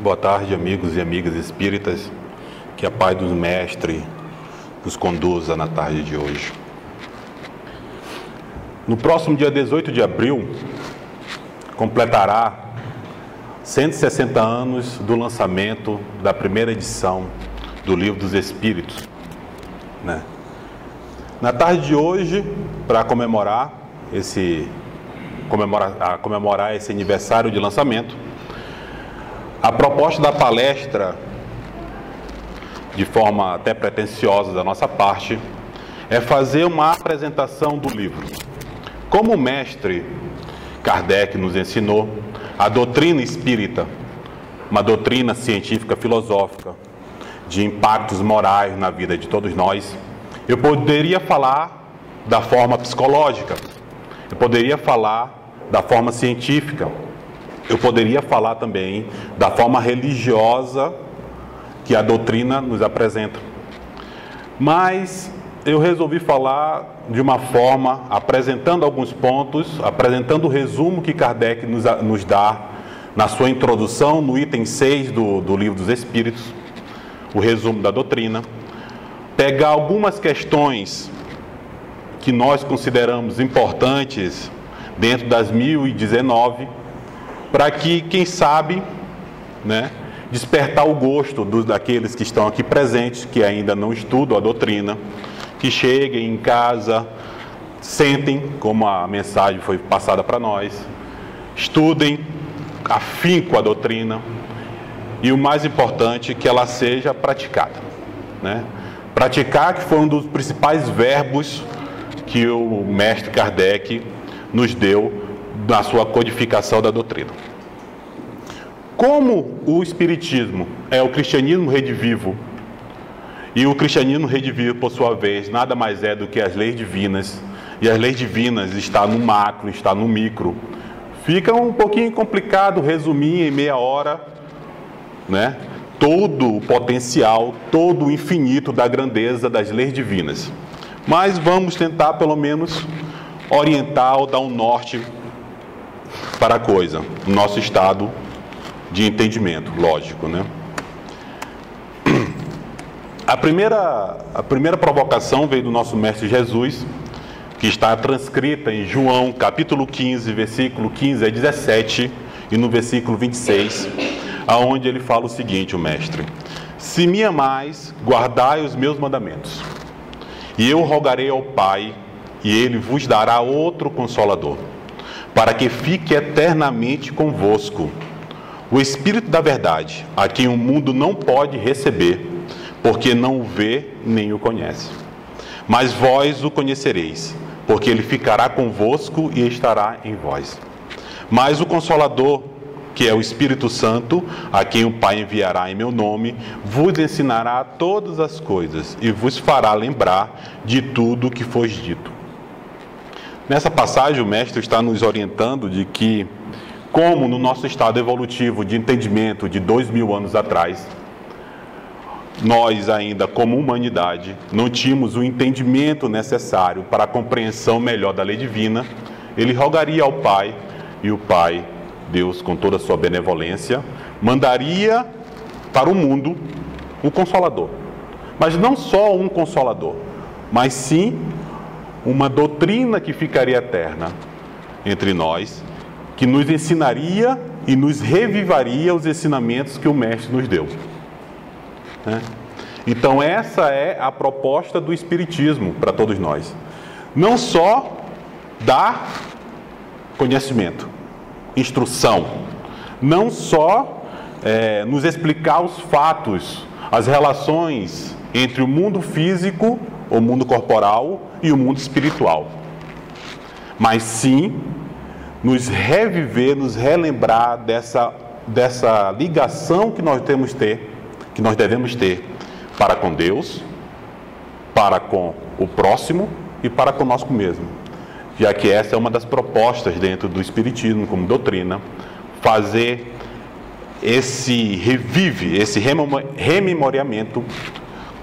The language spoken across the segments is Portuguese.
Boa tarde, amigos e amigas espíritas. Que a paz do Mestre nos conduza na tarde de hoje. No próximo dia 18 de abril, completará 160 anos do lançamento da primeira edição do Livro dos Espíritos, né? Na tarde de hoje, para comemorar esse aniversário de lançamento, a proposta da palestra, de forma até pretensiosa da nossa parte, é fazer uma apresentação do livro. Como o mestre Kardec nos ensinou, a doutrina espírita, uma doutrina científica filosófica, de impactos morais na vida de todos nós, eu poderia falar da forma psicológica, eu poderia falar da forma científica, eu poderia falar também da forma religiosa que a doutrina nos apresenta. Mas eu resolvi falar de uma forma, apresentando alguns pontos, apresentando o resumo que Kardec nos dá na sua introdução, no item 6 do Livro dos Espíritos, o resumo da doutrina, pegar algumas questões que nós consideramos importantes dentro das 1019, para que, quem sabe, né, despertar o gosto daqueles que estão aqui presentes, que ainda não estudam a doutrina, que cheguem em casa, sentem, como a mensagem foi passada para nós, estudem afinco a doutrina e, o mais importante, que ela seja praticada, né? Praticar, que foi um dos principais verbos que o mestre Kardec nos deu na sua codificação da doutrina. Como o Espiritismo é o cristianismo redivivo, e o cristianismo redivivo, por sua vez, nada mais é do que as leis divinas, e as leis divinas estão no macro, estão no micro, fica um pouquinho complicado resumir em meia hora, né, todo o potencial, todo o infinito da grandeza das leis divinas. Mas vamos tentar, pelo menos, orientar ou dar um norte para a coisa, o nosso estado de entendimento, lógico, né? A primeira provocação veio do nosso Mestre Jesus, que está transcrita em João, capítulo 15, versículo 15 a 17, e no versículo 26, aonde ele fala o seguinte, o Mestre: se me amais, guardai os meus mandamentos, e eu rogarei ao Pai, e ele vos dará outro Consolador, para que fique eternamente convosco, o Espírito da Verdade, a quem o mundo não pode receber, porque não o vê nem o conhece. Mas vós o conhecereis, porque ele ficará convosco e estará em vós. Mas o Consolador, que é o Espírito Santo, a quem o Pai enviará em meu nome, vos ensinará todas as coisas e vos fará lembrar de tudo o que foi dito. Nessa passagem, o Mestre está nos orientando de que, como no nosso estado evolutivo de entendimento de 2000 anos atrás, nós ainda, como humanidade, não tínhamos o entendimento necessário para a compreensão melhor da lei divina, ele rogaria ao Pai, e o Pai, Deus, com toda a sua benevolência, mandaria para o mundo um Consolador. Mas não só um Consolador, mas sim uma doutrina que ficaria eterna entre nós, que nos ensinaria e nos revivaria os ensinamentos que o Mestre nos deu. Então essa é a proposta do Espiritismo para todos nós. Não só dar conhecimento, instrução, não só nos explicar os fatos, as relações entre o mundo físico, o mundo corporal e o mundo espiritual, mas sim nos reviver, nos relembrar dessa ligação que nós devemos ter para com Deus, para com o próximo e para conosco mesmo, já que essa é uma das propostas dentro do Espiritismo como doutrina, fazer esse rememoriamento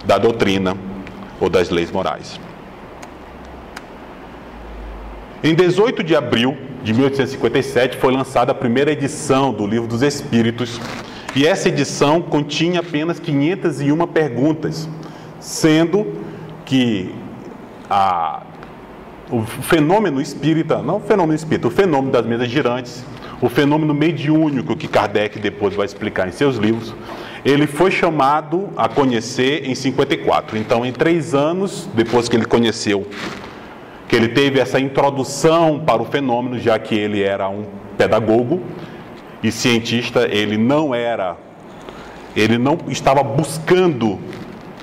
da doutrina ou das leis morais. Em 18 de abril de 1857 foi lançada a primeira edição do Livro dos Espíritos, E essa edição continha apenas 501 perguntas, sendo que o fenômeno espírita, não o fenômeno espírita, o fenômeno das mesas girantes, o fenômeno mediúnico que Kardec depois vai explicar em seus livros, ele foi chamado a conhecer em 54. Então, em 3 anos, depois que ele conheceu, que ele teve essa introdução para o fenômeno, já que ele era um pedagogo e cientista, ele não estava buscando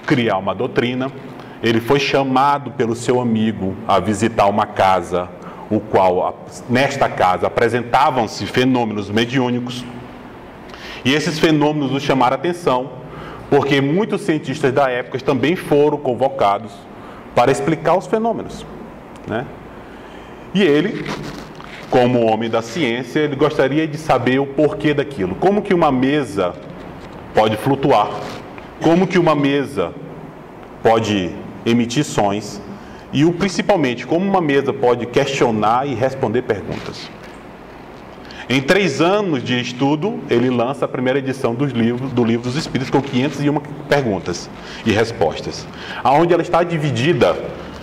criar uma doutrina. Ele foi chamado pelo seu amigo a visitar uma casa, o qual, nesta casa, apresentavam-se fenômenos mediúnicos. E esses fenômenos o chamaram a atenção, porque muitos cientistas da época também foram convocados para explicar os fenômenos, né? E ele, como homem da ciência, ele gostaria de saber o porquê daquilo. Como que uma mesa pode flutuar? Como que uma mesa pode emitir sons? E principalmente, como uma mesa pode questionar e responder perguntas? Em 3 anos de estudo, ele lança a primeira edição do Livro dos Espíritos com 501 perguntas e respostas, onde ela está dividida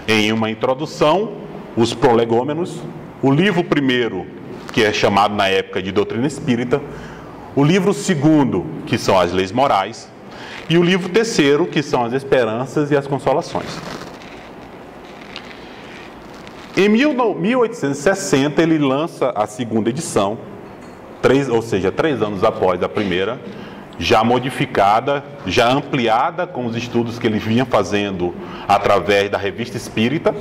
em uma introdução, os prolegômenos, o livro primeiro, que é chamado na época de Doutrina Espírita, o livro segundo, que são as Leis Morais, e o livro terceiro, que são as Esperanças e as Consolações. Em 1860, ele lança a segunda edição, 3 anos após a primeira, já modificada, já ampliada com os estudos que ele vinha fazendo através da Revista Espírita,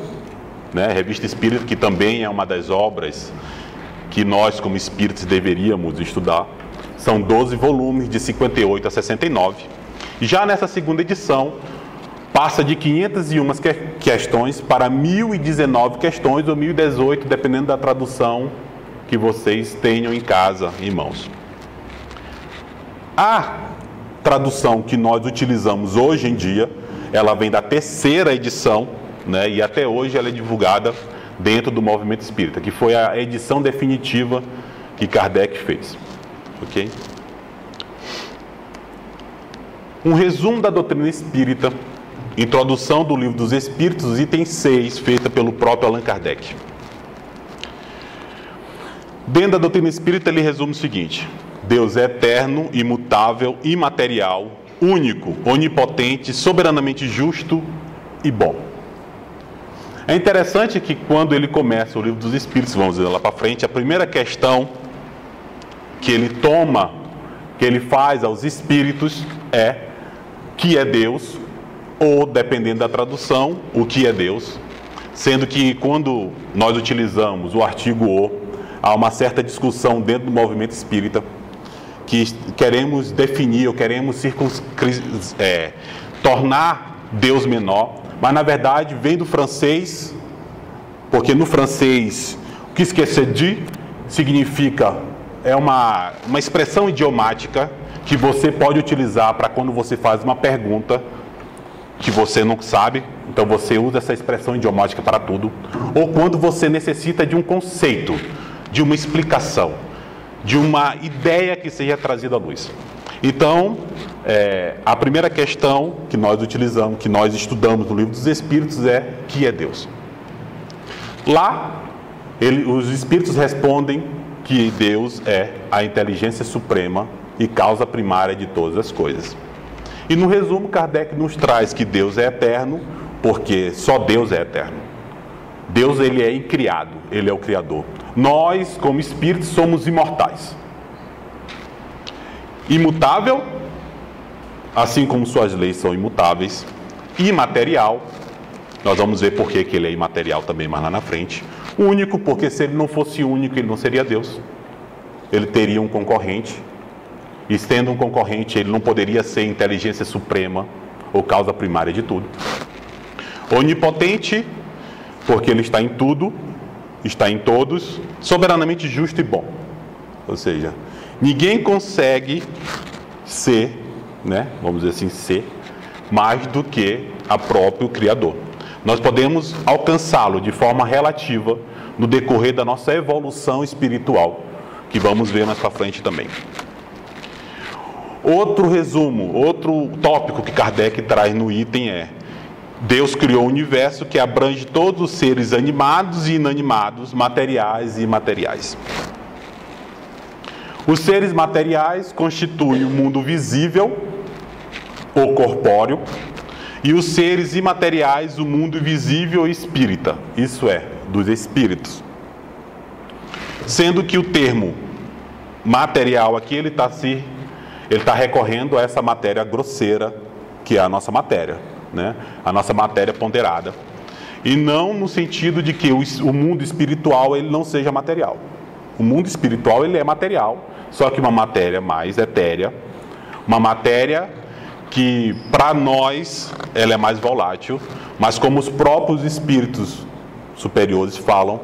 né? Revista Espírita, que também é uma das obras que nós, como espíritos, deveríamos estudar. São 12 volumes, de 58 a 69. E já nessa segunda edição, passa de 501 questões para 1019 questões, ou 1018, dependendo da tradução que vocês tenham em casa, em mãos. A tradução que nós utilizamos hoje em dia, ela vem da terceira edição, né, e até hoje ela é divulgada dentro do movimento espírita, que foi a edição definitiva que Kardec fez. Ok? Um resumo da doutrina espírita, introdução do Livro dos Espíritos, item 6, feita pelo próprio Allan Kardec. Dentro da doutrina espírita, ele resume o seguinte: Deus é eterno, imutável, imaterial, único, onipotente, soberanamente justo e bom. É interessante que quando ele começa o Livro dos Espíritos, vamos ver lá para frente, a primeira questão que ele toma, que ele faz aos espíritos é: que é Deus? Ou, dependendo da tradução, o que é Deus? Sendo que quando nós utilizamos o artigo "o", há uma certa discussão dentro do movimento espírita, que queremos definir, ou queremos tornar Deus menor, mas na verdade vem do francês, porque no francês o que esquecer de significa, é uma expressão idiomática que você pode utilizar para quando você faz uma pergunta que você não sabe, então você usa essa expressão idiomática para tudo, ou quando você necessita de um conceito, de uma explicação, de uma ideia que seja trazida à luz. Então, a primeira questão que nós utilizamos, que nós estudamos no Livro dos Espíritos é: que é Deus? Lá, os Espíritos respondem que Deus é a inteligência suprema e causa primária de todas as coisas. E no resumo, Kardec nos traz que Deus é eterno, porque só Deus é eterno. Deus, ele é incriado, ele é o Criador. Nós, como espíritos, somos imortais. Imutável, assim como suas leis são imutáveis. Imaterial, nós vamos ver por que ele é imaterial também mais lá na frente. Único, porque se ele não fosse único, ele não seria Deus. Ele teria um concorrente. E sendo um concorrente, ele não poderia ser inteligência suprema ou causa primária de tudo. Onipotente, porque ele está em tudo, está em todos, soberanamente justo e bom. Ou seja, ninguém consegue ser, né, vamos dizer assim, ser mais do que o próprio Criador. Nós podemos alcançá-lo de forma relativa no decorrer da nossa evolução espiritual, que vamos ver mais para frente também. Outro resumo, outro tópico que Kardec traz no item é: Deus criou o universo que abrange todos os seres animados e inanimados, materiais e imateriais. Os seres materiais constituem o mundo visível, ou corpóreo, e os seres imateriais, o mundo invisível e espírita, isso é, dos espíritos. Sendo que o termo material aqui, ele está recorrendo a essa matéria grosseira, que é a nossa matéria, né? A nossa matéria ponderada. E não no sentido de que o mundo espiritual ele não seja material. O mundo espiritual ele é material, só que uma matéria mais etérea, uma matéria que para nós ela é mais volátil, mas como os próprios espíritos superiores falam,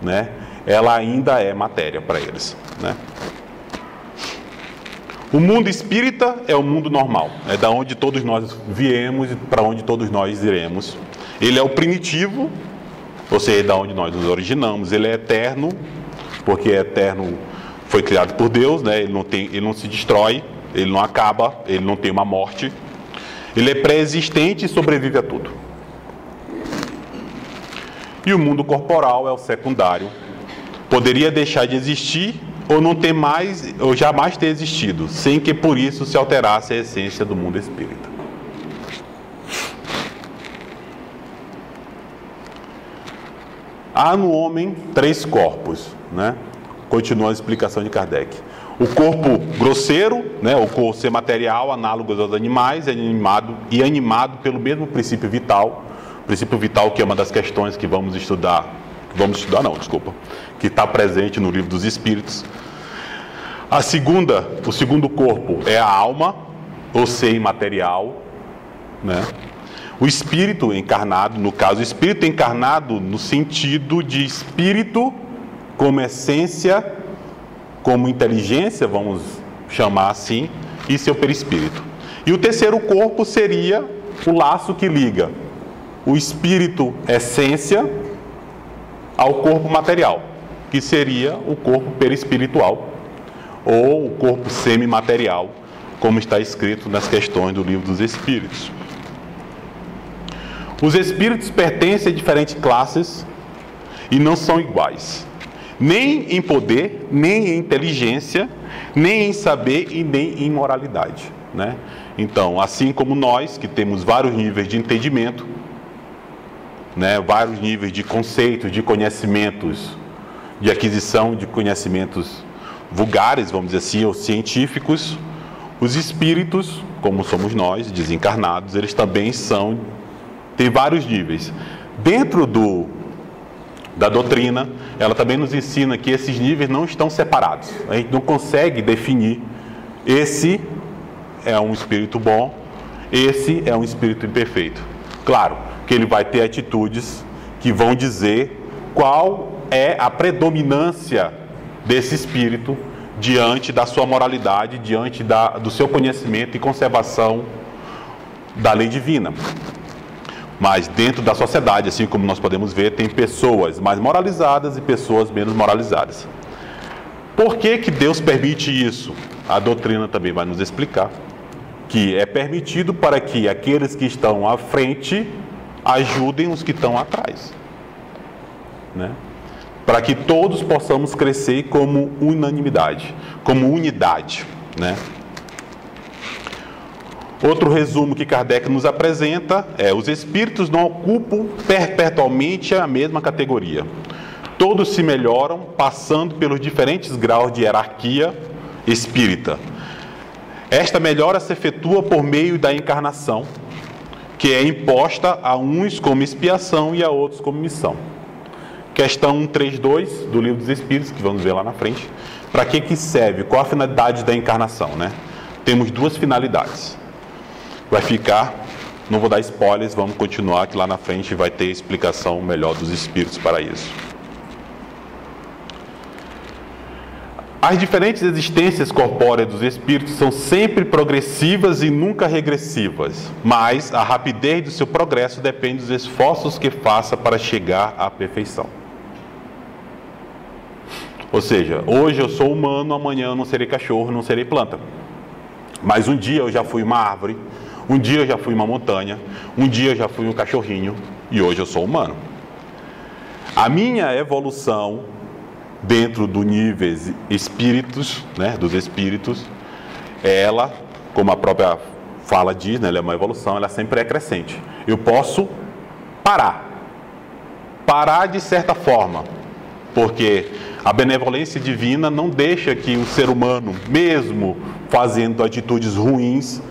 né, ela ainda é matéria para eles, né? O mundo espírita é o mundo normal, é da onde todos nós viemos e para onde todos nós iremos. Ele é o primitivo, ou seja, é da onde nós nos originamos. Ele é eterno, porque é eterno, foi criado por Deus, né? Ele não se destrói, ele não acaba, ele não tem uma morte. Ele é pré-existente e sobrevive a tudo. E o mundo corporal é o secundário. Poderia deixar de existir ou não ter mais, ou jamais ter existido, sem que por isso se alterasse a essência do mundo espírita. Há no homem 3 corpos, né? Continua a explicação de Kardec. O corpo grosseiro, né? O corpo ser material, análogo aos animais, animado pelo mesmo princípio vital. O princípio vital que é uma das questões que vamos estudar, que está presente no Livro dos Espíritos. O segundo corpo é a alma, ou ser imaterial, né? O espírito encarnado, no caso, o espírito encarnado no sentido de espírito como essência, como inteligência, vamos chamar assim, e seu perispírito. E o terceiro corpo seria o laço que liga o espírito essência ao corpo material, que seria o corpo perispiritual, ou o corpo semimaterial, como está escrito nas questões do Livro dos Espíritos. Os espíritos pertencem a diferentes classes e não são iguais, nem em poder, nem em inteligência, nem em saber e nem em moralidade, né? Então, assim como nós, que temos vários níveis de entendimento, né, vários níveis de conceitos, de conhecimentos, de aquisição de conhecimentos vulgares, vamos dizer assim, ou científicos, os espíritos, como somos nós, desencarnados, eles também têm vários níveis. Dentro da doutrina, ela também nos ensina que esses níveis não estão separados. A gente não consegue definir, esse é um espírito bom, esse é um espírito imperfeito. Claro que ele vai ter atitudes que vão dizer qual é a predominância desse espírito diante da sua moralidade, diante do seu conhecimento e conservação da lei divina. Mas dentro da sociedade, assim como nós podemos ver, tem pessoas mais moralizadas e pessoas menos moralizadas. Por que que Deus permite isso? A doutrina também vai nos explicar que é permitido para que aqueles que estão à frente ajudem os que estão atrás, né? Para que todos possamos crescer como unanimidade, como unidade, né? Outro resumo que Kardec nos apresenta é: os espíritos não ocupam perpetualmente a mesma categoria. Todos se melhoram passando pelos diferentes graus de hierarquia espírita. Esta melhora se efetua por meio da encarnação, que é imposta a uns como expiação e a outros como missão. Questão 132 do Livro dos Espíritos, que vamos ver lá na frente. Para que serve? Qual a finalidade da encarnação, né? Temos 2 finalidades. Vai ficar, não vou dar spoilers, vamos continuar que lá na frente vai ter explicação melhor dos espíritos para isso. As diferentes existências corpóreas dos espíritos são sempre progressivas e nunca regressivas, mas a rapidez do seu progresso depende dos esforços que faça para chegar à perfeição. Ou seja, hoje eu sou humano, amanhã eu não serei cachorro, não serei planta. Mas um dia eu já fui uma árvore, um dia eu já fui uma montanha, um dia eu já fui um cachorrinho e hoje eu sou humano. A minha evolução dentro do níveis espíritos, né, dos espíritos, ela, como a própria fala diz, né, ela é uma evolução, ela sempre é crescente. Eu posso parar de certa forma, porque a benevolência divina não deixa que o ser humano, mesmo fazendo atitudes ruins,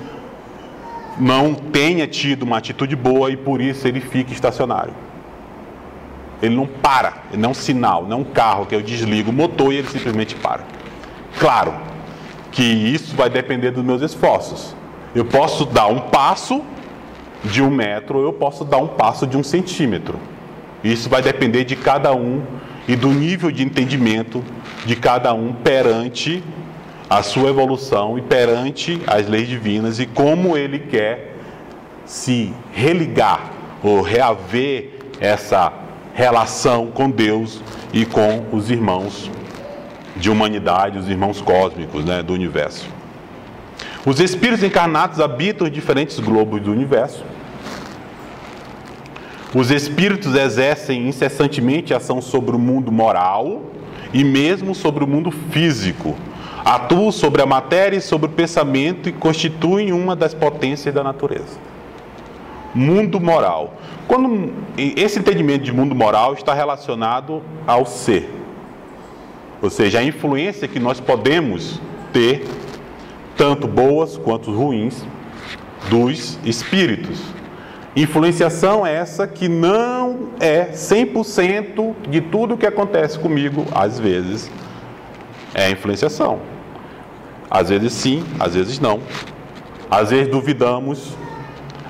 não tenha tido uma atitude boa e por isso ele fica estacionário. Ele não para, ele não é um sinal, não é um carro que eu desligo o motor e ele simplesmente para. Claro que isso vai depender dos meus esforços. Eu posso dar um passo de 1 metro, ou eu posso dar um passo de 1 centímetro. Isso vai depender de cada um e do nível de entendimento de cada um perante a sua evolução e perante as leis divinas e como ele quer se religar ou reaver essa relação com Deus e com os irmãos de humanidade, os irmãos cósmicos, né, do universo. Os espíritos encarnados habitam os diferentes globos do universo. Os espíritos exercem incessantemente ação sobre o mundo moral e mesmo sobre o mundo físico. Atuam sobre a matéria e sobre o pensamento e constituem uma das potências da natureza. Mundo moral. Esse entendimento de mundo moral está relacionado ao ser. Ou seja, a influência que nós podemos ter, tanto boas quanto ruins, dos espíritos. Influenciação é essa que não é 100% de tudo que acontece comigo, às vezes é influenciação. Às vezes sim, às vezes não. Às vezes duvidamos,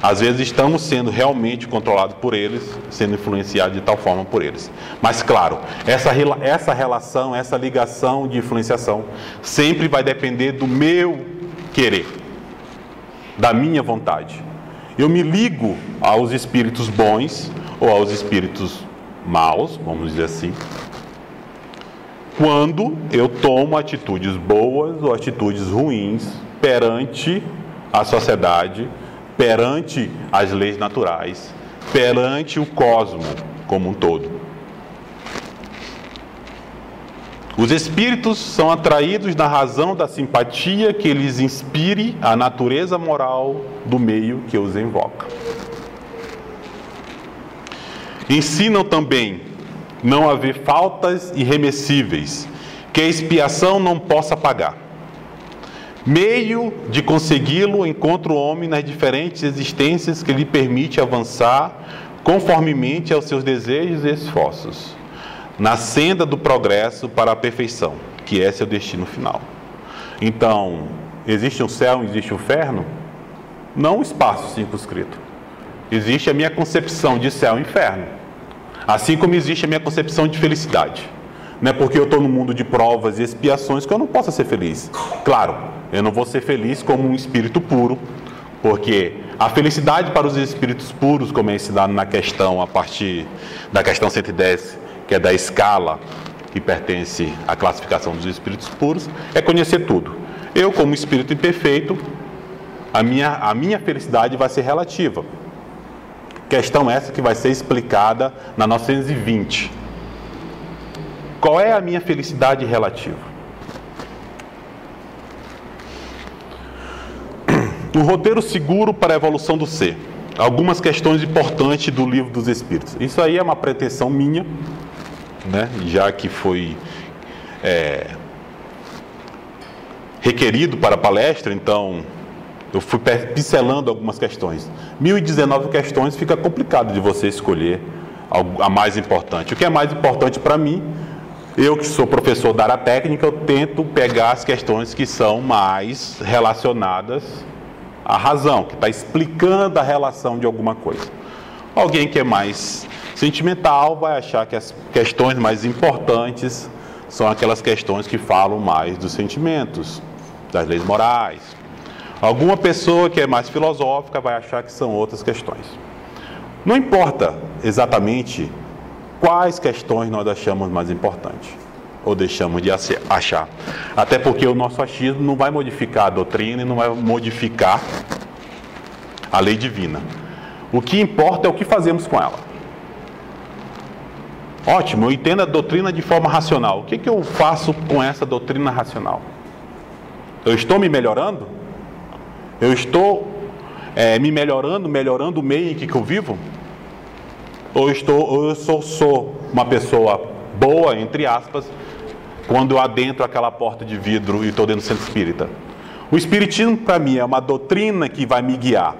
às vezes estamos sendo realmente controlados por eles, sendo influenciados de tal forma por eles. Mas claro, essa relação, essa ligação de influenciação sempre vai depender do meu querer, da minha vontade. Eu me ligo aos espíritos bons ou aos espíritos maus, vamos dizer assim, quando eu tomo atitudes boas ou atitudes ruins perante a sociedade, perante as leis naturais, perante o cosmos como um todo. Os espíritos são atraídos na razão da simpatia que lhes inspire a natureza moral do meio que os invoca. Ensinam também não haver faltas irremessíveis, que a expiação não possa pagar. Meio de consegui-lo encontra o homem nas diferentes existências que lhe permite avançar conformemente aos seus desejos e esforços, na senda do progresso para a perfeição, que é seu destino final. Então, existe um céu, existe um inferno? Não um espaço circunscrito. Existe a minha concepção de céu e inferno. Assim como existe a minha concepção de felicidade. Não é porque eu estou no mundo de provas e expiações que eu não possa ser feliz. Claro, eu não vou ser feliz como um espírito puro, porque a felicidade para os espíritos puros, como é ensinado na questão, a partir da questão 110, que é da escala que pertence à classificação dos espíritos puros, é conhecer tudo. Eu, como espírito imperfeito, a minha felicidade vai ser relativa. Questão essa que vai ser explicada na 920. Qual é a minha felicidade relativa? Um roteiro seguro para a evolução do ser. Algumas questões importantes do Livro dos Espíritos. Isso aí é uma pretensão minha, né? Já que foi requerido para a palestra, então eu fui pincelando algumas questões. 1019 questões, fica complicado de você escolher a mais importante. O que é mais importante para mim, eu que sou professor da área técnica, eu tento pegar as questões que são mais relacionadas à razão, que está explicando a relação de alguma coisa. Alguém que é mais sentimental vai achar que as questões mais importantes são aquelas questões que falam mais dos sentimentos, das leis morais. Alguma pessoa que é mais filosófica vai achar que são outras questões. Não importa exatamente quais questões nós achamos mais importantes. ou deixamos de achar. Até porque o nosso achismo não vai modificar a doutrina e não vai modificar a lei divina. O que importa é o que fazemos com ela. Ótimo, eu entendo a doutrina de forma racional. O que eu faço com essa doutrina racional? Eu estou me melhorando? Eu estou me melhorando o meio em que eu vivo? Ou eu sou uma pessoa boa, entre aspas, quando eu adentro aquela porta de vidro e estou dentro do centro espírita? O espiritismo, para mim, é uma doutrina que vai me guiar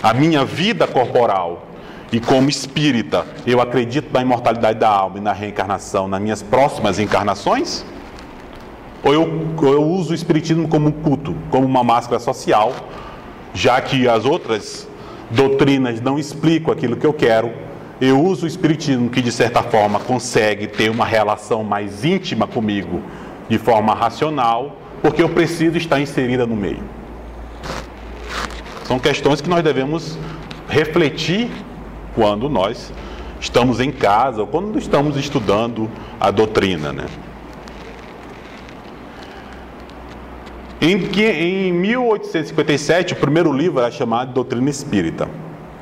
a minha vida corporal. E como espírita, eu acredito na imortalidade da alma e na reencarnação nas minhas próximas encarnações? Ou eu uso o espiritismo como um culto, como uma máscara social, já que as outras doutrinas não explicam aquilo que eu quero? Eu uso o espiritismo que, de certa forma, consegue ter uma relação mais íntima comigo, de forma racional, porque eu preciso estar inserida no meio. São questões que nós devemos refletir quando nós estamos em casa ou quando estamos estudando a doutrina, né? Em 1857, o primeiro livro era chamado de Doutrina Espírita,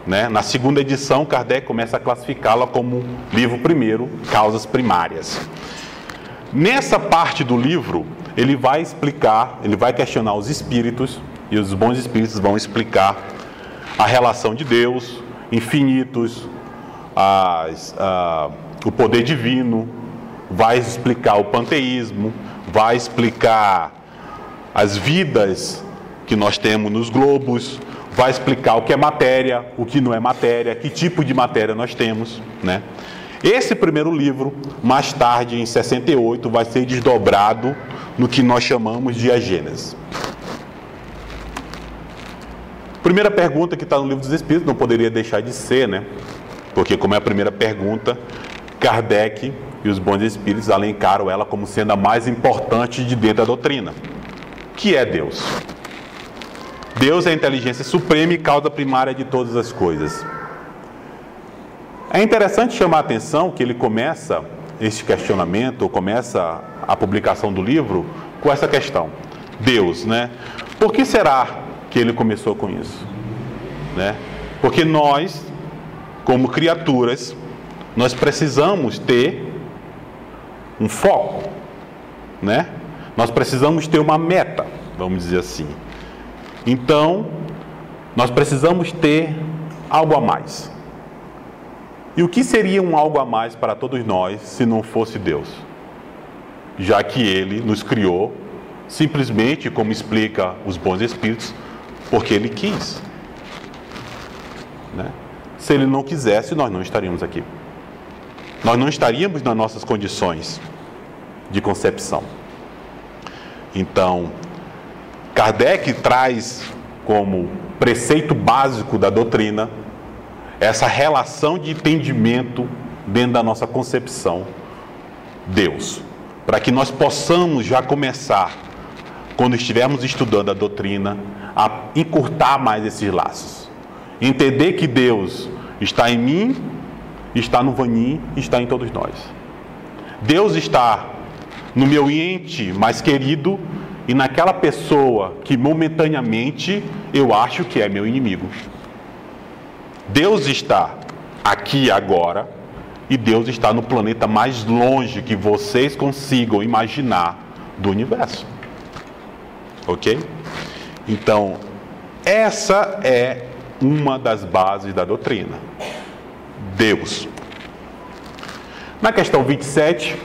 né? Na segunda edição, Kardec começa a classificá-la como livro primeiro, Causas Primárias. Nessa parte do livro, ele vai explicar, ele vai questionar os espíritos, e os bons espíritos vão explicar a relação de Deus, infinitos, o poder divino, vai explicar o panteísmo, vai explicar as vidas que nós temos nos globos, vai explicar o que é matéria, o que não é matéria, que tipo de matéria nós temos, né? Esse primeiro livro, mais tarde, em 68, vai ser desdobrado no que nós chamamos de a Gênese. Primeira pergunta que está no Livro dos Espíritos, não poderia deixar de ser, né? Porque, como é a primeira pergunta, Kardec e os bons espíritos alencaram ela como sendo a mais importante de dentro da doutrina. Que é Deus? Deus é a inteligência suprema e causa primária de todas as coisas. É interessante chamar a atenção que ele começa esse questionamento, ou começa a publicação do livro com essa questão. Deus, né? Por que será que ele começou com isso, né? Porque nós, como criaturas, nós precisamos ter um foco, né? Nós precisamos ter uma meta, vamos dizer assim. Então, nós precisamos ter algo a mais. E o que seria um algo a mais para todos nós se não fosse Deus? Já que Ele nos criou, simplesmente, como explica os bons espíritos, porque Ele quis, né? Se Ele não quisesse, nós não estaríamos aqui. Nós não estaríamos nas nossas condições de concepção. Então, Kardec traz como preceito básico da doutrina essa relação de entendimento dentro da nossa concepção, Deus, para que nós possamos já começar, quando estivermos estudando a doutrina, a encurtar mais esses laços. Entender que Deus está em mim, está no Vanim, está em todos nós. Deus está no meu ente mais querido e naquela pessoa que momentaneamente eu acho que é meu inimigo. Deus está aqui agora e Deus está no planeta mais longe que vocês consigam imaginar do universo. Ok? Então, essa é uma das bases da doutrina. Deus. Na questão 27,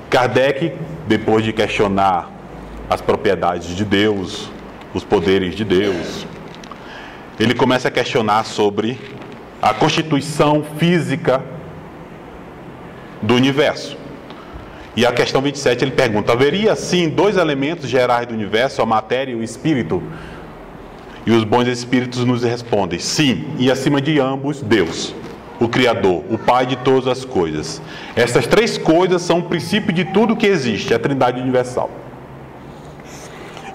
Kardec, depois de questionar as propriedades de Deus, os poderes de Deus, ele começa a questionar sobre a constituição física do universo. E a questão 27 ele pergunta: haveria sim dois elementos gerais do universo, a matéria e o espírito? E os bons espíritos nos respondem: sim, e acima de ambos, Deus, o Criador, o Pai de todas as coisas. Estas três coisas são o princípio de tudo que existe, a Trindade Universal.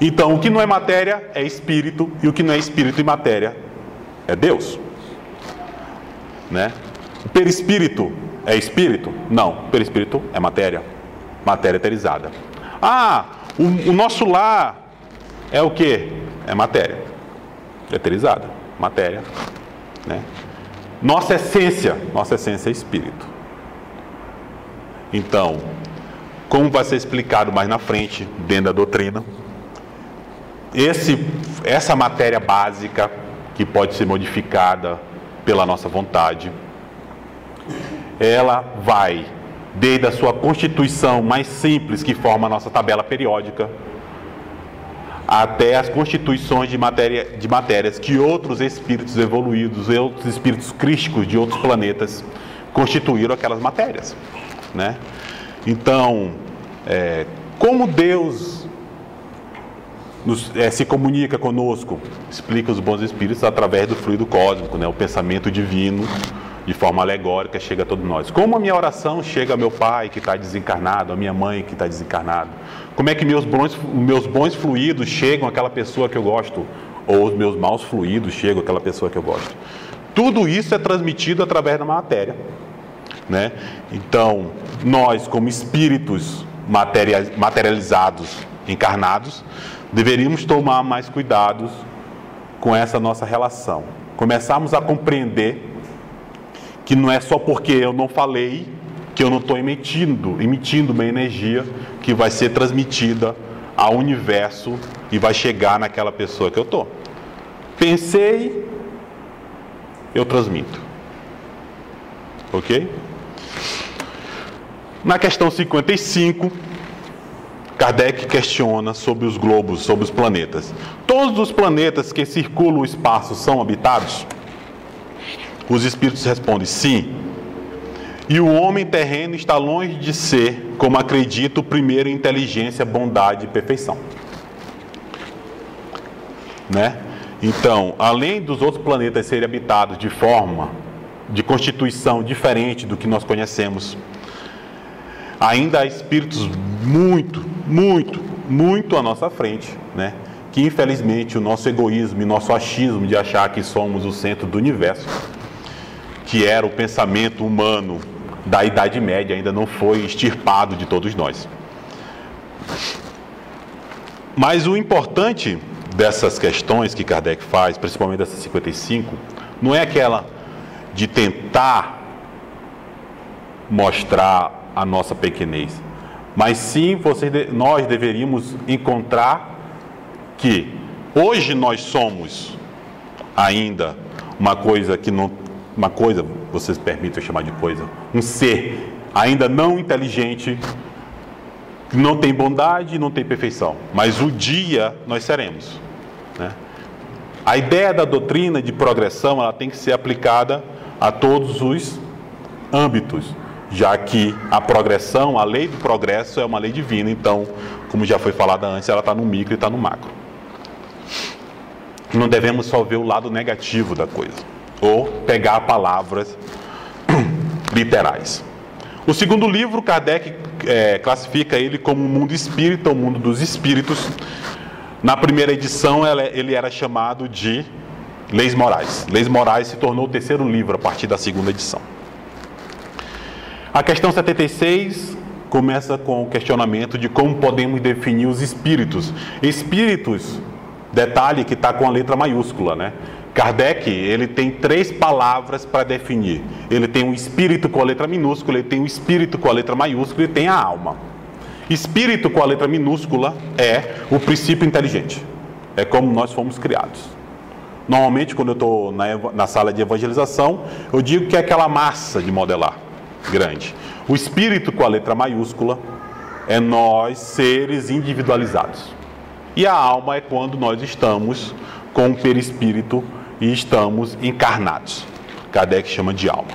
Então, o que não é matéria é espírito, e o que não é espírito e matéria é Deus, né? O perispírito é espírito? Não, perispírito é matéria, matéria eterizada. Ah, o nosso lar é o quê? É matéria eterizada, matéria, né? Nossa essência é espírito. Então, como vai ser explicado mais na frente, dentro da doutrina, essa matéria básica, que pode ser modificada pela nossa vontade, ela vai, desde a sua constituição mais simples, que forma a nossa tabela periódica, até as constituições de matérias que outros espíritos evoluídos, outros espíritos crísticos de outros planetas constituíram aquelas matérias, né? Então, como Deus se comunica conosco, explica os bons espíritos através do fluido cósmico, né? O pensamento divino, de forma alegórica, chega a todos nós. Como a minha oração chega ao meu pai que está desencarnado, à minha mãe que está desencarnado? Como é que meus bons fluidos chegam àquela pessoa que eu gosto? Ou os meus maus fluidos chegam àquela pessoa que eu gosto? Tudo isso é transmitido através da matéria, né? Então, nós, como espíritos materializados, encarnados, deveríamos tomar mais cuidados com essa nossa relação. Começarmos a compreender que não é só porque eu não falei, que eu não estou emitindo uma energia que vai ser transmitida ao universo e vai chegar naquela pessoa que eu estou. Pensei, eu transmito. Ok? Na questão 55, Kardec questiona sobre os globos, sobre os planetas. Todos os planetas que circulam o espaço são habitados? Os espíritos respondem sim. E o homem terreno está longe de ser, como acredita, o primeiro em inteligência, bondade e perfeição. Né? Então, além dos outros planetas serem habitados de forma, de constituição diferente do que nós conhecemos, ainda há espíritos muito à nossa frente, né? Que infelizmente o nosso egoísmo e nosso achismo de achar que somos o centro do universo, que era o pensamento humano da Idade Média, ainda não foi extirpado de todos nós. Mas o importante dessas questões que Kardec faz, principalmente dessa 55, não é aquela de tentar mostrar a nossa pequenez, mas sim nós deveríamos encontrar que hoje nós somos ainda uma coisa que não... Uma coisa, vocês permitem eu chamar de coisa, um ser ainda não inteligente, que não tem bondade e não tem perfeição, mas um dia nós seremos, né? A ideia da doutrina de progressão, ela tem que ser aplicada a todos os âmbitos, já que a progressão, a lei do progresso é uma lei divina, então, como já foi falado antes, ela está no micro e está no macro. Não devemos só ver o lado negativo da coisa, ou pegar palavras literais. O segundo livro, Kardec classifica ele como o mundo espírita, o mundo dos espíritos. Na primeira edição, ele era chamado de Leis Morais. Leis Morais se tornou o terceiro livro a partir da segunda edição. A questão 76 começa com o questionamento de como podemos definir os espíritos. Espíritos, detalhe que está com a letra maiúscula, né? Kardec, ele tem 3 palavras para definir. Ele tem um espírito com a letra minúscula, ele tem um espírito com a letra maiúscula e tem a alma. Espírito com a letra minúscula é o princípio inteligente. É como nós fomos criados. Normalmente, quando eu estou na sala de evangelização, eu digo que é aquela massa de modelar grande. O espírito com a letra maiúscula é nós, seres individualizados. E a alma é quando nós estamos com o perispírito e estamos encarnados. Kardec chama de alma.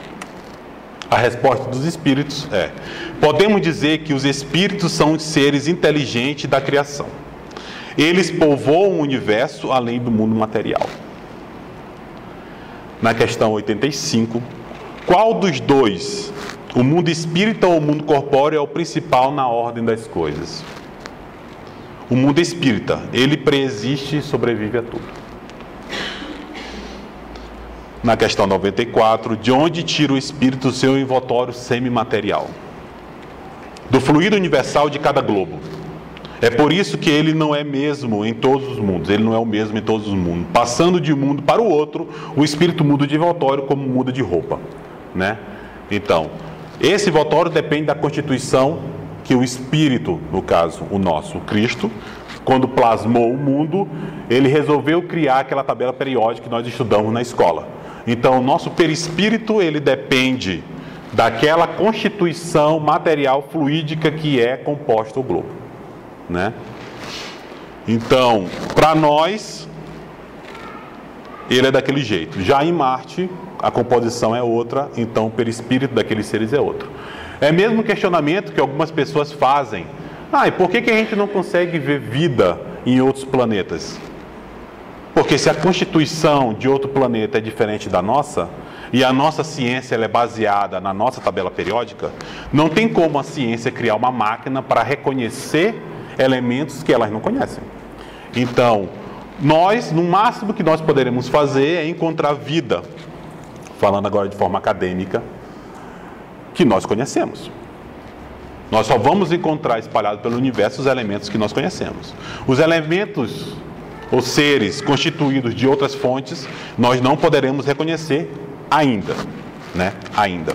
A resposta dos espíritos é: podemos dizer que os espíritos são os seres inteligentes da criação. Eles povoam o universo além do mundo material. Na questão 85, qual dos dois, o mundo espírita ou o mundo corpóreo, é o principal na ordem das coisas? O mundo espírita, ele preexiste e sobrevive a tudo. na questão 94, de onde tira o espírito o seu envoltório semimaterial? Do fluido universal de cada globo. É por isso que ele não é mesmo em todos os mundos, ele não é o mesmo em todos os mundos. Passando de um mundo para o outro, o espírito muda de envoltório como muda de roupa, né? Então, esse envoltório depende da constituição que o espírito, no caso, o nosso, o Cristo, quando plasmou o mundo, ele resolveu criar aquela tabela periódica que nós estudamos na escola. Então, o nosso perispírito, ele depende daquela constituição material fluídica que é composta o globo, né? Então, para nós, ele é daquele jeito. Já em Marte, a composição é outra, então o perispírito daqueles seres é outro. É o mesmo questionamento que algumas pessoas fazem. E por que a gente não consegue ver vida em outros planetas? Porque se a constituição de outro planeta é diferente da nossa, e a nossa ciência ela é baseada na nossa tabela periódica, não tem como a ciência criar uma máquina para reconhecer elementos que elas não conhecem. Então, no máximo que nós poderemos fazer é encontrar vida, falando agora de forma acadêmica, que nós conhecemos. Nós só vamos encontrar espalhados pelo universo os elementos que nós conhecemos. Os elementos ou seres constituídos de outras fontes, nós não poderemos reconhecer ainda, né? Ainda.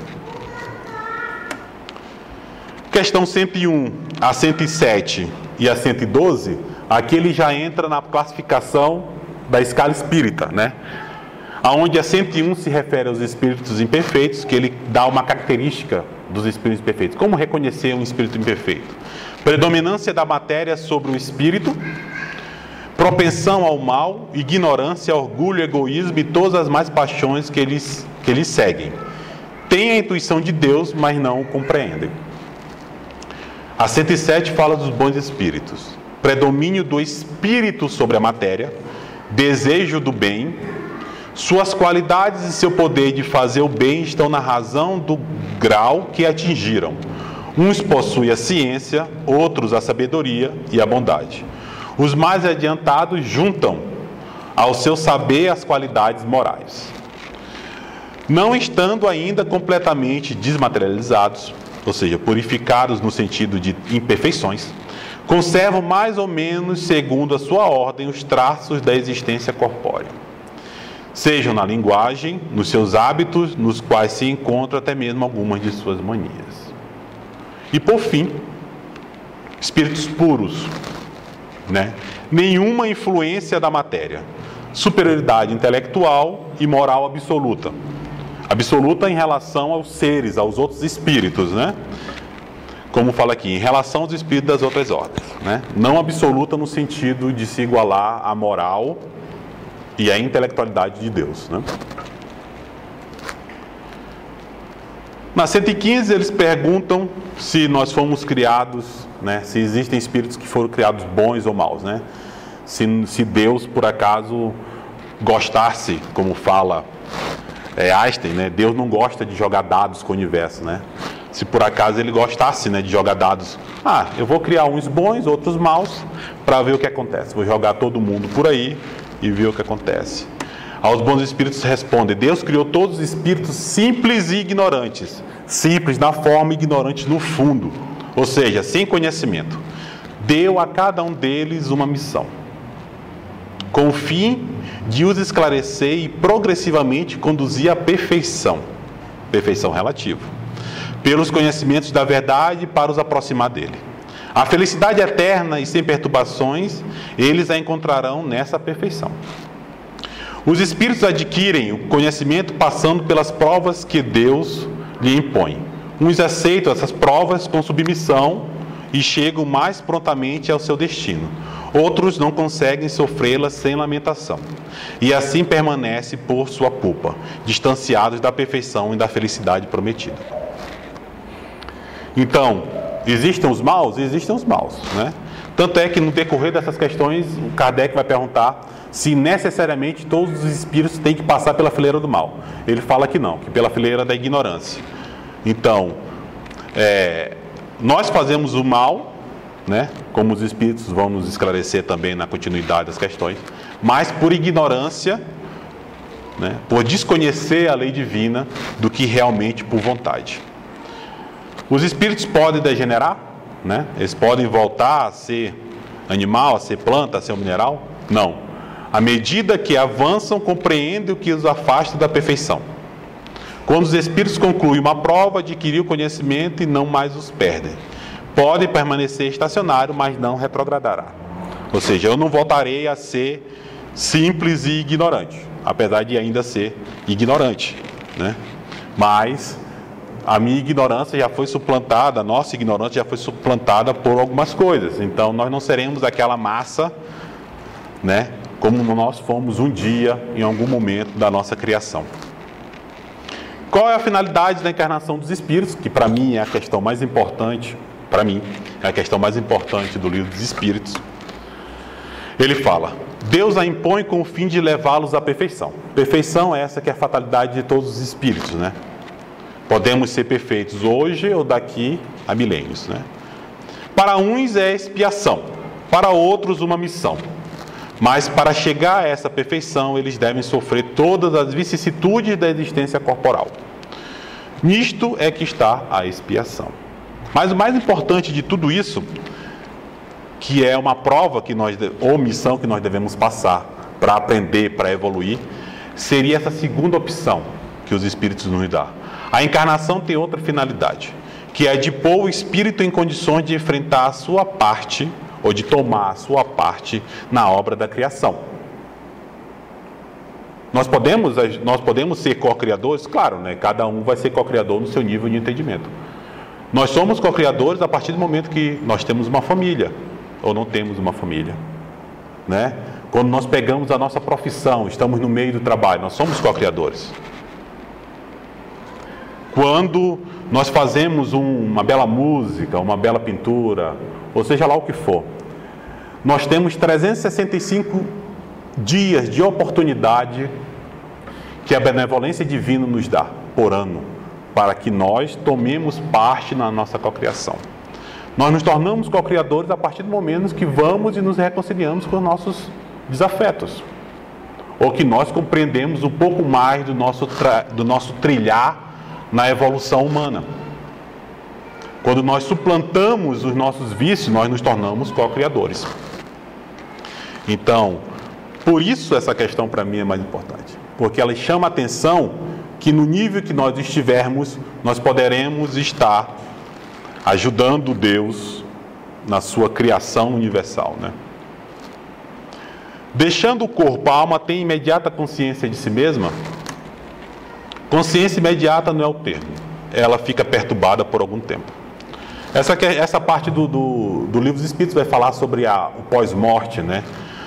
Questão 101 a 107 e a 112, aqui ele já entra na classificação da escala espírita, né? Aonde a 101 se refere aos espíritos imperfeitos, que ele dá uma característica dos espíritos imperfeitos. Como reconhecer um espírito imperfeito? Predominância da matéria sobre o espírito, propensão ao mal, ignorância, orgulho, egoísmo e todas as mais paixões que eles seguem. Têm a intuição de Deus, mas não o compreendem. A 107 fala dos bons espíritos. Predomínio do espírito sobre a matéria, desejo do bem, suas qualidades e seu poder de fazer o bem estão na razão do grau que atingiram. Uns possuem a ciência, outros a sabedoria e a bondade. Os mais adiantados juntam ao seu saber as qualidades morais. Não estando ainda completamente desmaterializados, ou seja, purificados no sentido de imperfeições, conservam mais ou menos, segundo a sua ordem, os traços da existência corpórea. Sejam na linguagem, nos seus hábitos, nos quais se encontram até mesmo algumas de suas manias. E por fim, espíritos puros, né? Nenhuma influência da matéria, superioridade intelectual e moral absoluta. Absoluta em relação aos seres, aos outros espíritos, né? Como fala aqui, em relação aos espíritos das outras ordens, né? Não absoluta no sentido de se igualar à moral e à intelectualidade de Deus, né? Na 115 eles perguntam se nós fomos criados, né? Se existem espíritos que foram criados bons ou maus, né? Se Deus por acaso gostasse, como fala Einstein, né? Deus não gosta de jogar dados com o universo, né? Se por acaso ele gostasse, né, de jogar dados, eu vou criar uns bons, outros maus, para ver o que acontece. Vou jogar todo mundo por aí e ver o que acontece. Aos bons espíritos respondem: Deus criou todos os espíritos simples e ignorantes. Simples na forma, ignorantes no fundo. Ou seja, sem conhecimento. Deu a cada um deles uma missão, com o fim de os esclarecer e progressivamente conduzir à perfeição. Perfeição relativa. Pelos conhecimentos da verdade para os aproximar dele. A felicidade eterna e sem perturbações, eles a encontrarão nessa perfeição. Os espíritos adquirem o conhecimento passando pelas provas que Deus lhe impõe. Uns aceitam essas provas com submissão e chegam mais prontamente ao seu destino. Outros não conseguem sofrê-las sem lamentação. E assim permanecem por sua culpa, distanciados da perfeição e da felicidade prometida. Então, existem os maus? Existem os maus, né? Tanto é que no decorrer dessas questões, o Kardec vai perguntar se necessariamente todos os espíritos têm que passar pela fileira do mal. Ele fala que não, que pela fileira da ignorância. Então, nós fazemos o mal, né? Como os espíritos vão nos esclarecer também na continuidade das questões, mas por ignorância né, por desconhecer a lei divina, do que realmente por vontade. Os espíritos podem degenerar, né? Eles podem voltar a ser animal, a ser planta, a ser um mineral? Não. À medida que avançam, compreendem o que os afasta da perfeição. Quando os espíritos concluem uma prova, adquirem o conhecimento e não mais os perdem. Podem permanecer estacionário, mas não retrogradará. Ou seja, eu não voltarei a ser simples e ignorante, apesar de ainda ser ignorante, né? Mas a minha ignorância já foi suplantada, a nossa ignorância já foi suplantada por algumas coisas. Então nós não seremos aquela massa, né, como nós fomos um dia, em algum momento da nossa criação. Qual é a finalidade da encarnação dos espíritos? Que para mim é a questão mais importante, para mim, é a questão mais importante do livro dos Espíritos. Ele fala: Deus a impõe com o fim de levá-los à perfeição. Perfeição é essa que é a fatalidade de todos os espíritos, né? Podemos ser perfeitos hoje ou daqui a milênios, né? Para uns é expiação, para outros uma missão. Mas para chegar a essa perfeição, eles devem sofrer todas as vicissitudes da existência corporal. Nisto é que está a expiação. Mas o mais importante de tudo isso, que é uma prova ou missão que nós devemos passar para aprender, para evoluir, seria essa segunda opção que os espíritos nos dão. A encarnação tem outra finalidade, que é de pôr o espírito em condições de enfrentar a sua parte, ou de tomar a sua parte na obra da criação. Nós podemos ser co-criadores? Claro, né? Cada um vai ser co-criador no seu nível de entendimento. Nós somos co-criadores a partir do momento que nós temos uma família, ou não temos uma família, né? Quando nós pegamos a nossa profissão, estamos no meio do trabalho, nós somos co-criadores. Quando nós fazemos uma bela música, uma bela pintura, ou seja lá o que for, nós temos 365 dias de oportunidade que a benevolência divina nos dá por ano, para que nós tomemos parte na nossa cocriação. Nós nos tornamos co-criadores a partir do momento que vamos e nos reconciliamos com os nossos desafetos, ou que nós compreendemos um pouco mais do nosso trilhar na evolução humana. Quando nós suplantamos os nossos vícios, nós nos tornamos co-criadores. Então, por isso essa questão para mim é mais importante, porque ela chama a atenção que no nível que nós estivermos, nós poderemos estar ajudando Deus na sua criação universal, né? Deixando o corpo, a alma tem imediata consciência de si mesma? Consciência imediata não é o termo. Ela fica perturbada por algum tempo. Essa parte do Livro dos Espíritos vai falar sobre o pós-morte, né?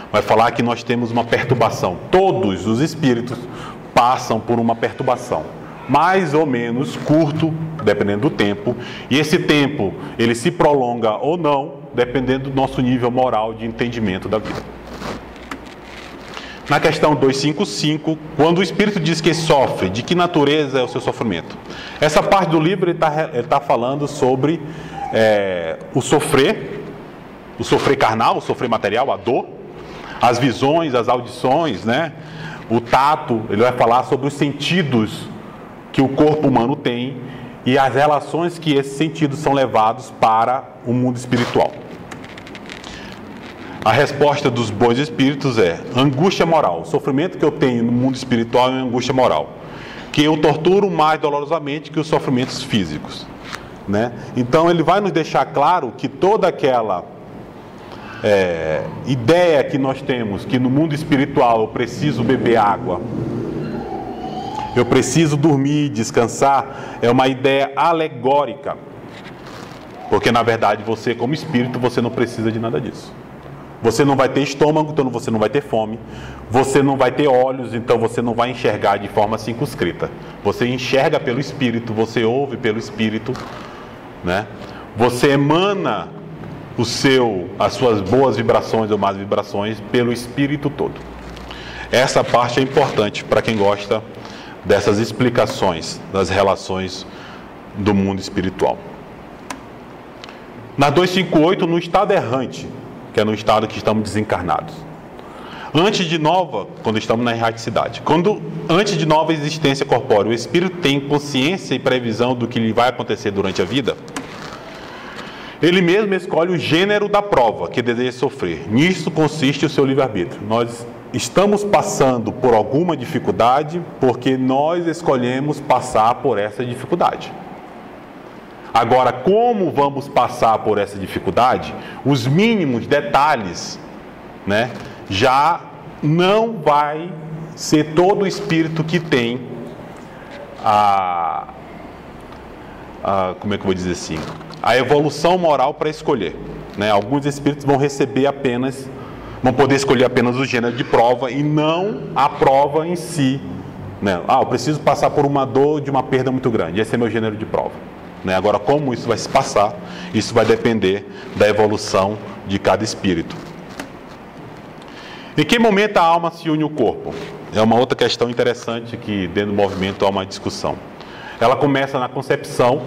Vai falar que nós temos uma perturbação. Todos os espíritos passam por uma perturbação, mais ou menos curto, dependendo do tempo. E esse tempo, ele se prolonga ou não, dependendo do nosso nível moral de entendimento da vida. Na questão 255, quando o espírito diz que sofre, de que natureza é o seu sofrimento? Essa parte do livro ele tá falando sobre o sofrer carnal, o sofrer material, a dor, as visões, as audições, né? O tato. Ele vai falar sobre os sentidos que o corpo humano tem e as relações que esses sentidos são levados para o mundo espiritual. A resposta dos bons espíritos é angústia moral. O sofrimento que eu tenho no mundo espiritual é angústia moral, que eu torturo mais dolorosamente que os sofrimentos físicos, né? Então ele vai nos deixar claro que toda aquela ideia que nós temos, que no mundo espiritual eu preciso beber água, eu preciso dormir, descansar, é uma ideia alegórica, porque na verdade você, como espírito, você não precisa de nada disso. Você não vai ter estômago, então você não vai ter fome. Você não vai ter olhos, então você não vai enxergar de forma circunscrita. Você enxerga pelo espírito, você ouve pelo espírito, né? Você emana as suas boas vibrações ou más vibrações pelo espírito todo. Essa parte é importante para quem gosta dessas explicações das relações do mundo espiritual. Na 258, no estado errante, que é no estado que estamos desencarnados. Antes de nova, quando estamos na erraticidade, antes de nova existência corpórea, o espírito tem consciência e previsão do que lhe vai acontecer durante a vida, ele mesmo escolhe o gênero da prova que deseja sofrer. Nisso consiste o seu livre-arbítrio. Nós estamos passando por alguma dificuldade porque nós escolhemos passar por essa dificuldade. Agora, como vamos passar por essa dificuldade, os mínimos detalhes, né, já não vai ser todo o espírito que tem como é que eu vou dizer assim, a evolução moral para escolher, né? Alguns espíritos vão poder escolher apenas o gênero de prova e não a prova em si, né? Eu preciso passar por uma dor de uma perda muito grande, esse é meu gênero de prova, né? Agora, como isso vai se passar, isso vai depender da evolução de cada espírito. Em que momento a alma se une ao corpo? É uma outra questão interessante que dentro do movimento há uma discussão. Ela começa na concepção,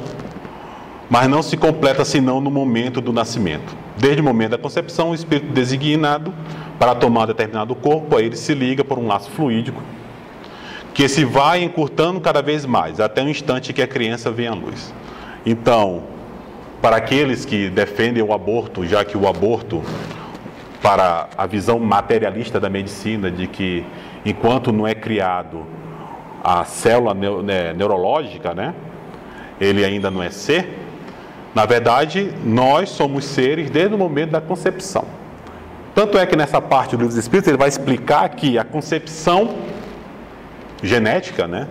mas não se completa senão no momento do nascimento. Desde o momento da concepção, o espírito designado para tomar determinado corpo, aí ele se liga por um laço fluídico, que se vai encurtando cada vez mais, até o instante que a criança vem à luz. Então, para aqueles que defendem o aborto, já que o aborto, para a visão materialista da medicina, de que enquanto não é criado a célula neurológica, né, ele ainda não é ser. Na verdade, nós somos seres desde o momento da concepção. Tanto é que nessa parte do Livro dos Espíritos ele vai explicar que a concepção genética, né,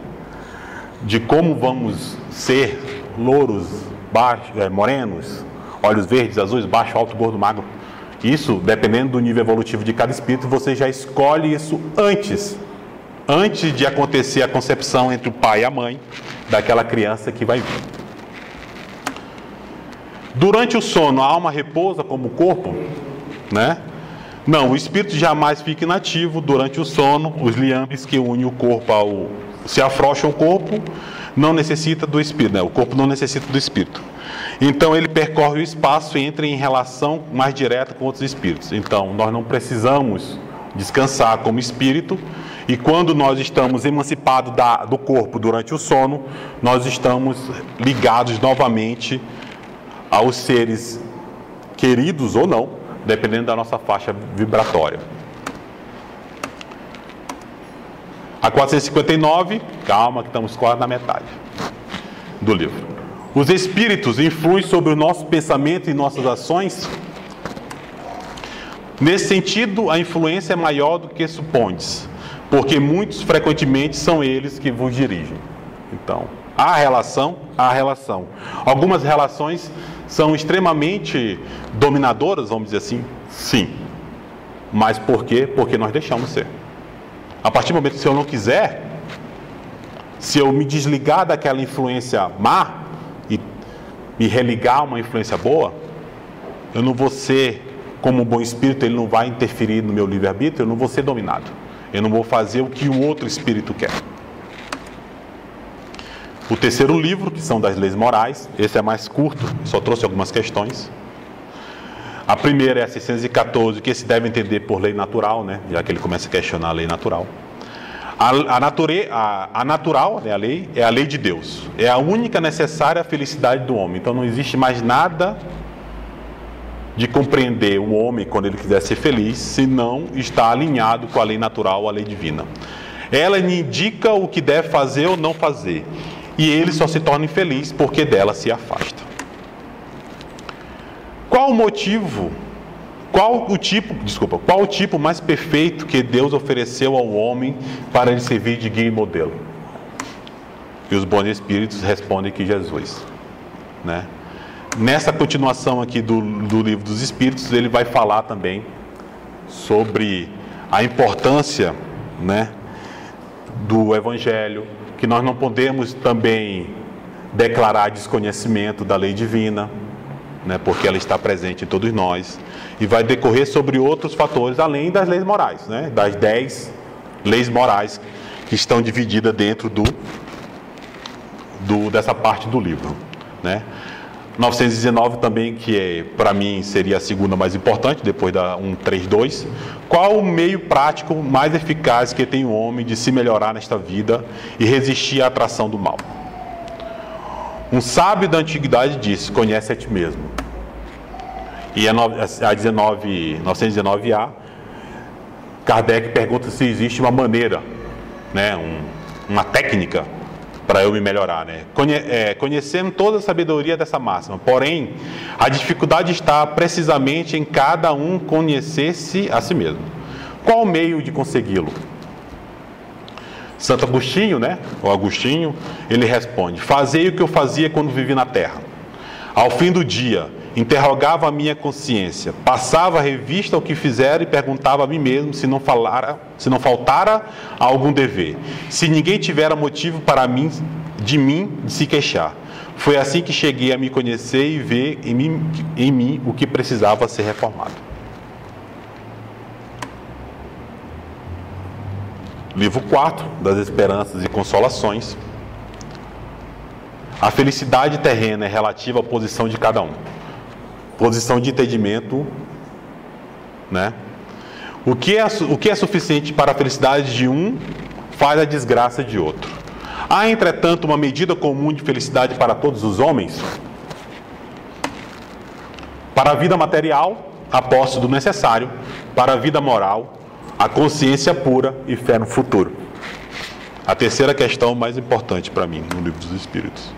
de como vamos ser louros, baixos, morenos, olhos verdes, azuis, baixo, alto, gordo, magro. Isso, dependendo do nível evolutivo de cada espírito, você já escolhe isso antes de acontecer a concepção entre o pai e a mãe daquela criança que vai vir. Durante o sono, a alma repousa como o corpo, né? Não, o espírito jamais fica inativo durante o sono. Os liames que unem o corpo se afrouxam o corpo, não necessita do espírito, né? O corpo não necessita do espírito. Então ele percorre o espaço e entra em relação mais direta com outros espíritos. Então nós não precisamos descansar como espírito, e quando nós estamos emancipados do corpo durante o sono, nós estamos ligados novamente aos seres queridos ou não, dependendo da nossa faixa vibratória. A 459, calma que estamos quase na metade do livro. Os espíritos influem sobre o nosso pensamento e nossas ações? Nesse sentido, a influência é maior do que supondes, porque muitos frequentemente são eles que vos dirigem. Então, há relação. Algumas relações são extremamente dominadoras, vamos dizer assim? Sim. Mas por quê? Porque nós deixamos ser. A partir do momento que, se eu não quiser, se eu me desligar daquela influência má e me religar a uma influência boa, eu não vou ser, como um bom espírito, ele não vai interferir no meu livre-arbítrio, eu não vou ser dominado. Eu não vou fazer o que o outro espírito quer. O terceiro livro, que são das leis morais, esse é mais curto, só trouxe algumas questões. A primeira é a 614, que se deve entender por lei natural, né? Já que ele começa a questionar a lei natural. A natural, né, a lei, é a lei de Deus. É a única necessária à felicidade do homem. Então não existe mais nada de compreender um homem quando ele quiser ser feliz, se não está alinhado com a lei natural, a lei divina. Ela lhe indica o que deve fazer ou não fazer. E ele só se torna infeliz porque dela se afasta. Qual o tipo mais perfeito que Deus ofereceu ao homem para ele servir de guia e modelo? E os bons espíritos respondem que Jesus, né? Nessa continuação aqui do Livro dos Espíritos, ele vai falar também sobre a importância, né, do Evangelho, que nós não podemos também declarar desconhecimento da lei divina, né, porque ela está presente em todos nós, e vai decorrer sobre outros fatores, além das leis morais, né, das 10 leis morais que estão divididas dentro dessa parte do livro, né. 919 também, que para mim seria a segunda mais importante, depois da 132. Qual o meio prático mais eficaz que tem o homem de se melhorar nesta vida e resistir à atração do mal? Um sábio da antiguidade disse: conhece a ti mesmo. E a 919A, Kardec pergunta se existe uma maneira, né, uma técnica para eu me melhorar, né? Conhecendo toda a sabedoria dessa máxima, porém, a dificuldade está precisamente em cada um conhecer-se a si mesmo. Qual o meio de consegui-lo? Santo Agostinho, né? O Agostinho, ele responde: fazei o que eu fazia quando vivi na terra. Ao fim do dia, interrogava a minha consciência, passava a revista ao que fizera e perguntava a mim mesmo se não faltara algum dever, se ninguém tivera motivo para mim de se queixar. Foi assim que cheguei a me conhecer e ver em mim o que precisava ser reformado. Livro 4 das Esperanças e Consolações. A felicidade terrena é relativa à posição de cada um. Posição de entendimento, né? O que é suficiente para a felicidade de um faz a desgraça de outro. Há, entretanto, uma medida comum de felicidade para todos os homens? Para a vida material, a posse do necessário. Para a vida moral, a consciência pura e fé no futuro. A terceira questão mais importante para mim no Livro dos Espíritos.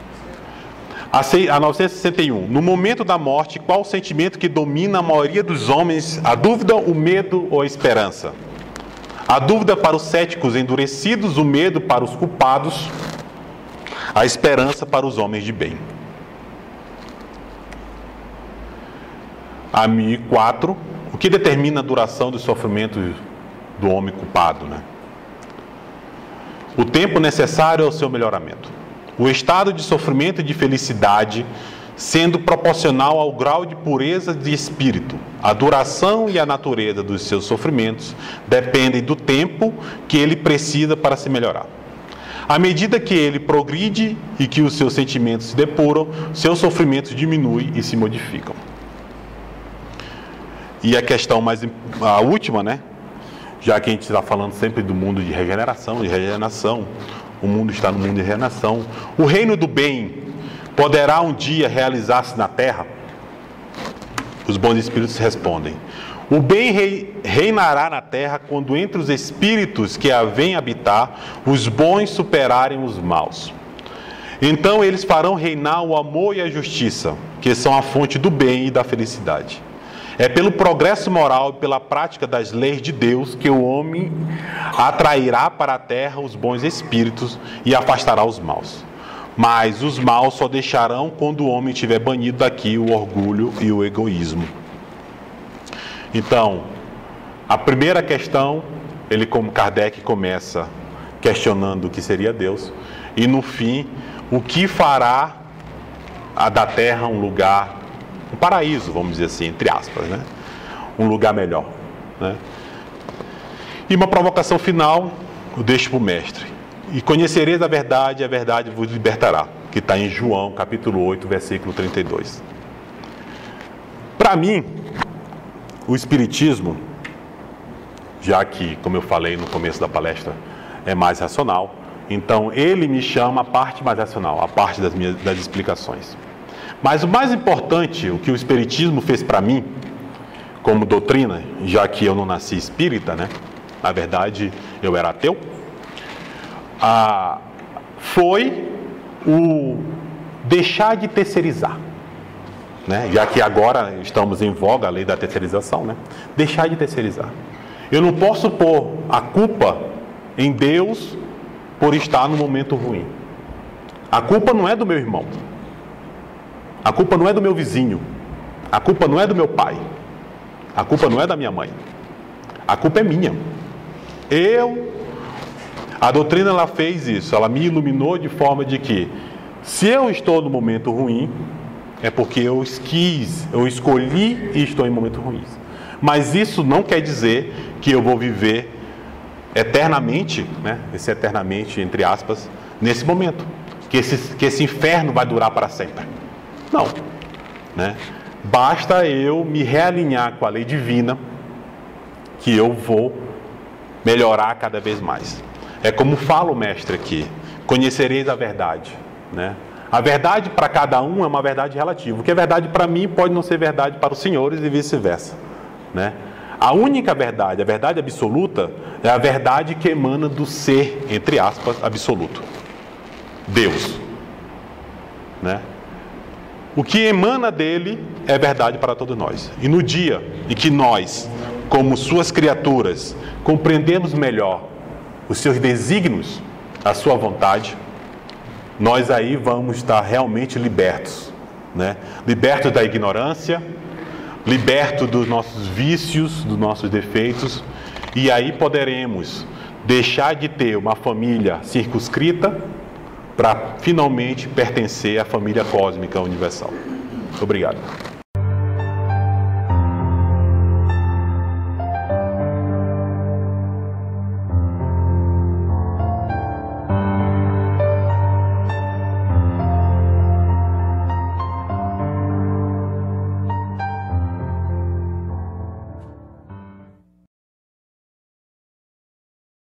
A 961. No momento da morte, qual o sentimento que domina a maioria dos homens? A dúvida, o medo ou a esperança? A dúvida para os céticos endurecidos, o medo para os culpados, a esperança para os homens de bem. A 1004. O que determina a duração do sofrimento do homem culpado, né? O tempo necessário ao seu melhoramento. O estado de sofrimento e de felicidade sendo proporcional ao grau de pureza de espírito. A duração e a natureza dos seus sofrimentos dependem do tempo que ele precisa para se melhorar. À medida que ele progride e que os seus sentimentos se depuram, seus sofrimentos diminuem e se modificam. E a questão a última, né? Já que a gente está falando sempre do mundo de regeneração, o mundo está no mundo de regeneração. O reino do bem poderá um dia realizar-se na terra? Os bons espíritos respondem: o bem reinará na terra quando entre os espíritos que a vêm habitar, os bons superarem os maus. Então eles farão reinar o amor e a justiça, que são a fonte do bem e da felicidade. É pelo progresso moral e pela prática das leis de Deus que o homem atrairá para a terra os bons espíritos e afastará os maus. Mas os maus só deixarão quando o homem tiver banido daqui o orgulho e o egoísmo. Então, a primeira questão, como Kardec começa questionando o que seria Deus, e no fim, o que fará da terra um lugar, um paraíso, vamos dizer assim, entre aspas, né? Um lugar melhor, né? E uma provocação final, eu deixo para o mestre. E conhecereis a verdade vos libertará, que está em João, capítulo 8, versículo 32. Para mim, o Espiritismo, já que, como eu falei no começo da palestra, é mais racional, então ele me chama a parte mais racional, a parte das explicações. Mas o mais importante, o que o Espiritismo fez para mim, como doutrina, já que eu não nasci espírita, né? Na verdade, eu era ateu, foi o deixar de terceirizar, né? Já que agora estamos em voga a lei da terceirização, né? Deixar de terceirizar. Eu não posso pôr a culpa em Deus por estar no momento ruim. A culpa não é do meu irmão. A culpa não é do meu vizinho. A culpa não é do meu pai. A culpa não é da minha mãe. A culpa é minha. A doutrina ela fez isso, ela me iluminou de forma de que, se eu estou no momento ruim, é porque eu escolhi e estou em momentos ruins. Mas isso não quer dizer que eu vou viver eternamente, né? Esse eternamente, entre aspas, nesse momento. Que esse inferno vai durar para sempre. Não. né? Basta eu me realinhar com a lei divina que eu vou melhorar cada vez mais. É como fala o mestre aqui: conhecereis a verdade, né? A verdade para cada um é uma verdade relativa. O que é verdade para mim pode não ser verdade para os senhores e vice-versa, né? A única verdade, a verdade absoluta, é a verdade que emana do ser, entre aspas, absoluto. Deus, né? O que emana dele é verdade para todos nós. E no dia em que nós, como suas criaturas, compreendemos melhor os seus desígnios, a sua vontade, nós aí vamos estar realmente libertos, né? Libertos da ignorância, libertos dos nossos vícios, dos nossos defeitos, e aí poderemos deixar de ter uma família circunscrita para finalmente pertencer à família cósmica universal. Obrigado.